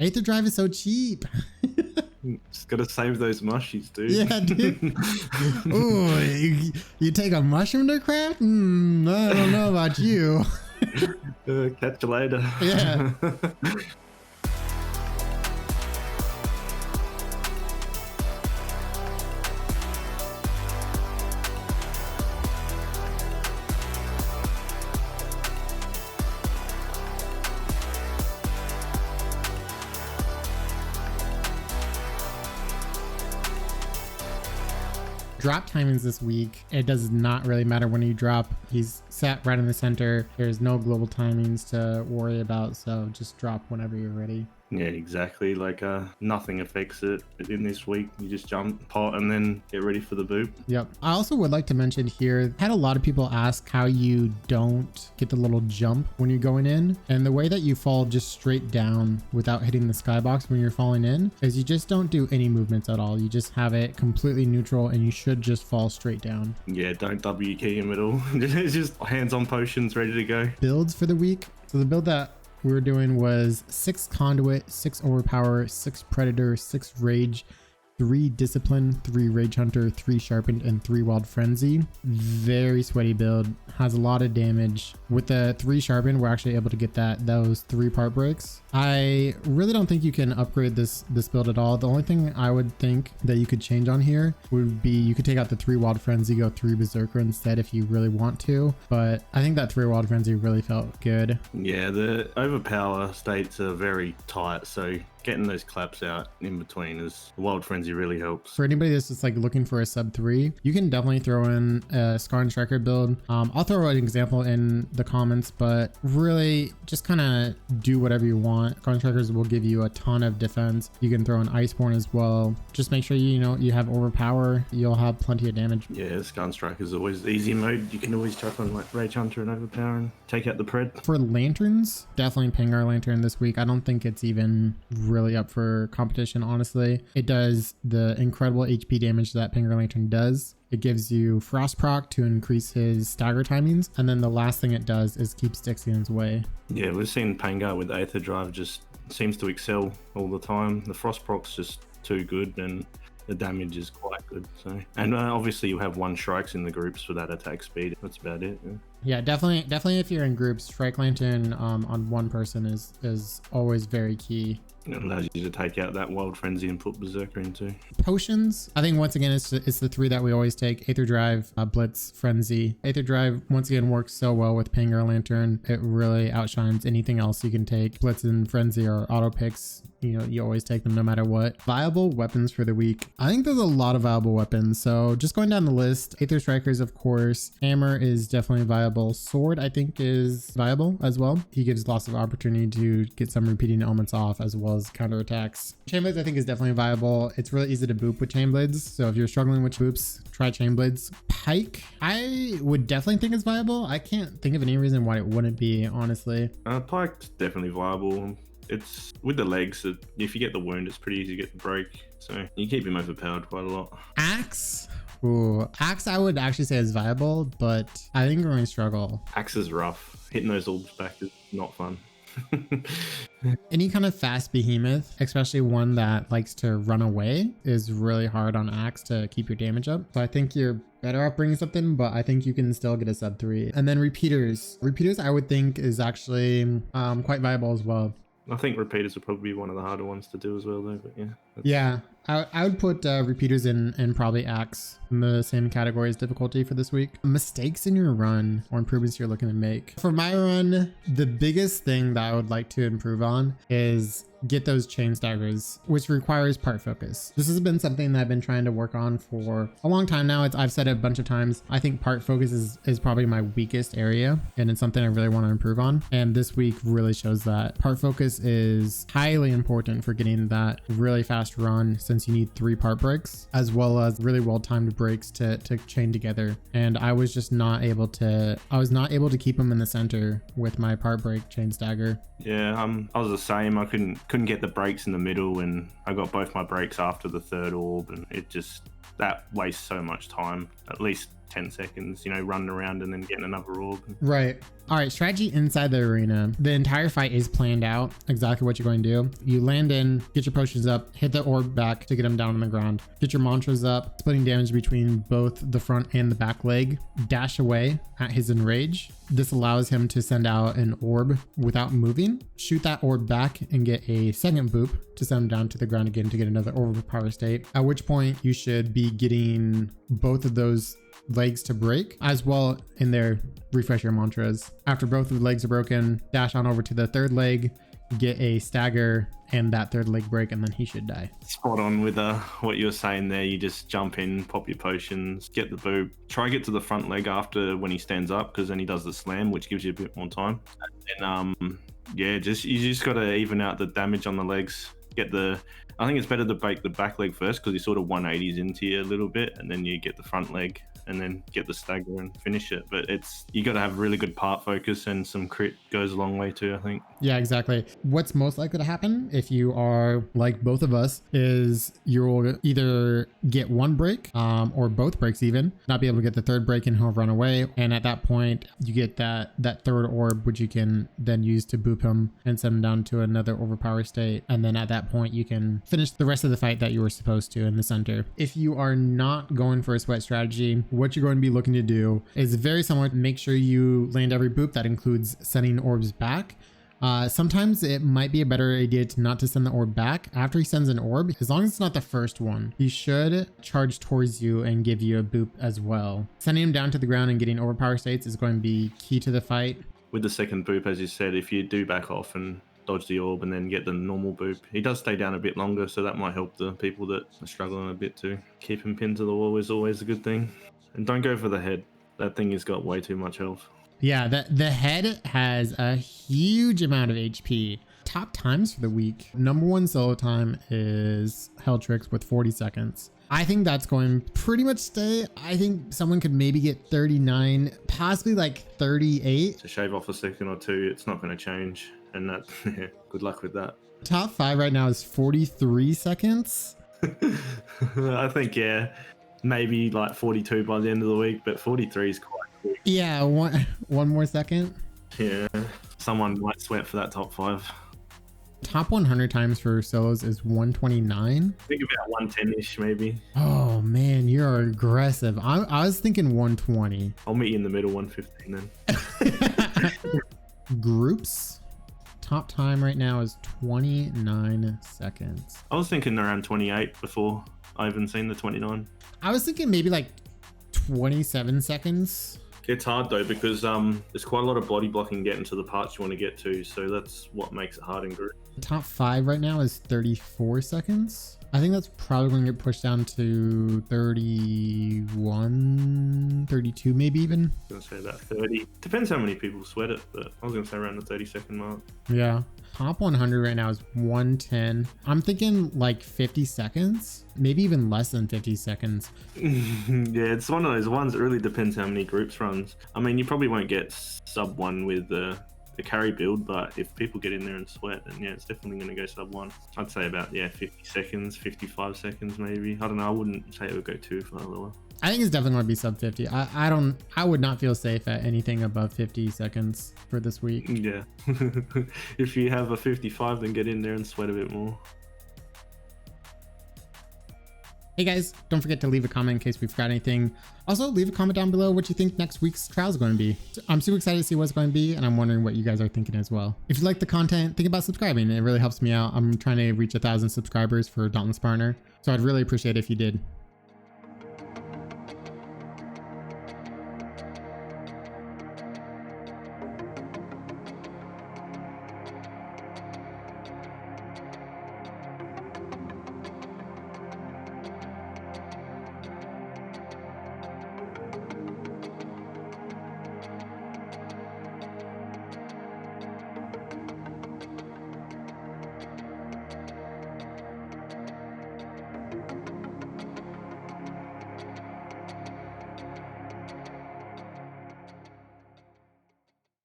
Aether Drive is so cheap. Just gotta save those mushies, dude. Yeah, dude. Ooh, you take a mushroom to craft? I don't know about you. Catch you later. Yeah. Drop timings this week, it does not really matter when you drop. He's sat right in the center. There's no global timings to worry about, so just drop whenever you're ready. Yeah, exactly. Like nothing affects it in this week. You just jump, pot, and then get ready for the boop. Yep. I also would like to mention here, had a lot of people ask how you don't get the little jump when you're going in. And the way that you fall just straight down without hitting the skybox when you're falling in is you just don't do any movements at all. You just have it completely neutral and you should just fall straight down. Yeah, don't W key him at all. It's just hands on potions ready to go. Builds for the week. So the build that we were doing was 6 Conduit, 6 Overpower, 6 Predator, 6 Rage, 3 Discipline, 3 Rage Hunter, 3 Sharpened, and 3 Wild Frenzy. Very sweaty build, has a lot of damage. With the 3 Sharpened, we're actually able to get those 3 part breaks. I really don't think you can upgrade this build at all. The only thing I would think that you could change on here would be you could take out the 3 Wild Frenzy, go 3 Berserker instead if you really want to. But I think that 3 Wild Frenzy really felt good. Yeah, the overpower states are very tight, so getting those claps out in between is Wild Frenzy really helps. For anybody that's just like looking for a sub 3, you can definitely throw in a Scar and Striker build. I'll throw an example in the comments, but really just kind of do whatever you want. Scar and Strikers will give you a ton of defense. You can throw in Iceborne as well. Just make sure you have overpower. You'll have plenty of damage. Yeah, Scar and Striker is always the easy mode. You can always chuck on like Rage Hunter and overpower and take out the pred. For lanterns, definitely Pangar Lantern this week. I don't think it's even really up for competition, honestly. It does the incredible HP damage that Pangar Lantern does. It gives you Frost proc to increase his stagger timings, and then the last thing it does is keep Styxian's way. Yeah, we've seen Pangar with Aether Drive just seems to excel all the time. The Frost proc's just too good, and the damage is quite good. So, and obviously you have 1 strikes in the groups for that attack speed. That's about it. Yeah, definitely if you're in groups, Strike Lantern on 1 person is always very key. It allows you to take out that Wild Frenzy and put Berserker into. Potions, I think once again it's the 3 that we always take: Aether Drive, Blitz, Frenzy. Aether Drive once again works so well with Pangar Lantern. It really outshines anything else you can take. Blitz and Frenzy are auto picks. You always take them no matter what. Viable weapons for the week. I think there's a lot of viable weapons. So just going down the list, Aether Strikers, of course. Hammer is definitely viable. Sword, I think, is viable as well. He gives lots of opportunity to get some repeating elements off as well as counterattacks. Chainblades, I think, is definitely viable. It's really easy to boop with Chainblades. So if you're struggling with boops, try Chainblades. Pike, I would definitely think is viable. I can't think of any reason why it wouldn't be, honestly. Pike's definitely viable. It's with the legs, if you get the wound, it's pretty easy to get the break. So you keep him overpowered quite a lot. Axe. Ooh, Axe I would actually say is viable, but I think we're going to struggle. Axe is rough. Hitting those orbs back is not fun. Any kind of fast behemoth, especially one that likes to run away, is really hard on Axe to keep your damage up. So I think you're better off bringing something, but I think you can still get a sub 3. And then repeaters. Repeaters I would think is actually quite viable as well. I think repeaters would probably be one of the harder ones to do as well, though. But yeah. Yeah, I would put repeaters in probably Axe in the same category as difficulty for this week. Mistakes in your run or improvements you're looking to make. For my run, the biggest thing that I would like to improve on is get those chain staggers, which requires part focus. This has been something that I've been trying to work on for a long time now. I've said it a bunch of times. I think part focus is probably my weakest area, and it's something I really want to improve on. And this week really shows that part focus is highly important for getting that really fast run, since you need 3 part breaks as well as really well timed breaks to chain together. And I was just not able to keep them in the center with my part break chain stagger. Yeah, I was the same. I couldn't get the breaks in the middle, and I got both my breaks after the 3rd orb, and it just, that wastes so much time. At least 10 seconds, you know, running around and then getting another orb. Right. All right, strategy inside the arena. The entire fight is planned out, exactly what you're going to do. You land in, get your potions up, hit the orb back to get them down on the ground, get your mantras up, splitting damage between both the front and the back leg, dash away at his enrage. This allows him to send out an orb without moving, shoot that orb back and get a second boop to send him down to the ground again to get another orb power state, at which point you should be getting both of those legs to break as well in their refresh your mantras. After both of the legs are broken, dash on over to the third leg, get a stagger and that third leg break, and then he should die. Spot on with what you were saying there. You just jump in, pop your potions, get the boop, try get to the front leg after when he stands up, because then he does the slam, which gives you a bit more time. And yeah, you just got to even out the damage on the legs. I think it's better to break the back leg first, because he sort of 180s into you a little bit, and then you get the front leg and then get the stagger and finish it. But you got to have really good part focus, and some crit goes a long way too, I think. Yeah, exactly. What's most likely to happen if you are like both of us is you'll either get one break or both breaks, even not be able to get the third break, and he'll run away. And at that point you get that third orb, which you can then use to boop him and send him down to another overpower state. And then at that point you can finish the rest of the fight that you were supposed to in the center. If you are not going for a sweat strategy, what you're going to be looking to do is very similar. Make sure you land every boop. That includes sending orbs back. Sometimes it might be a better idea to send the orb back. After he sends an orb, as long as it's not the first one, he should charge towards you and give you a boop as well. Sending him down to the ground and getting overpower states is going to be key to the fight. With the second boop, as you said, if you do back off and dodge the orb and then get the normal boop, he does stay down a bit longer, so that might help the people that are struggling a bit too. Keeping pinned to the wall is always a good thing. And don't go for the head. That thing has got way too much health. Yeah, the head has a huge amount of HP. Top times for the week. Number one solo time is Helltrix with 40 seconds. I think that's going to pretty much stay. I think someone could maybe get 39, possibly like 38. To shave off a second or two, it's not going to change. And that, yeah, good luck with that. Top 5 right now is 43 seconds. I think, yeah, maybe like 42 by the end of the week, but 43 is quite quick. Yeah, one more second. Yeah, someone might sweat for that top 5. Top 100 times for solos is 129. Think about 110-ish maybe. Oh man, you're aggressive. I was thinking 120. I'll meet you in the middle, 115 then. Groups. Top time right now is 29 seconds. I was thinking around 28 before I even seen the 29. I was thinking maybe like 27 seconds. It's hard though, because there's quite a lot of body blocking getting to the parts you want to get to, so that's what makes it hard in group. Top 5 right now is 34 seconds. I think that's probably going to get pushed down to 31, 32 maybe even. I was going to say about 30. Depends how many people sweat it, but I was going to say around the 30-second mark. Yeah. Top 100 right now is 110. I'm thinking like 50 seconds, maybe even less than 50 seconds. Yeah, it's one of those ones. It really depends how many groups runs. I mean, you probably won't get sub 1 with the carry build, but if people get in there and sweat, then yeah, it's definitely going to go sub 1. I'd say about 50 seconds, 55 seconds maybe. I don't know. I wouldn't say it would go too far lower. I think it's definitely going to be sub 50. I would not feel safe at anything above 50 seconds for this week. Yeah. If you have a 55, then get in there and sweat a bit more. Hey guys, don't forget to leave a comment in case we forgot anything. Also, leave a comment down below what you think next week's trial is going to be. I'm super excited to see what's going to be, and I'm wondering what you guys are thinking as well. If you like the content, think about subscribing. It really helps me out. I'm trying to reach 1,000 subscribers for Dauntless Partner, so I'd really appreciate it if you did.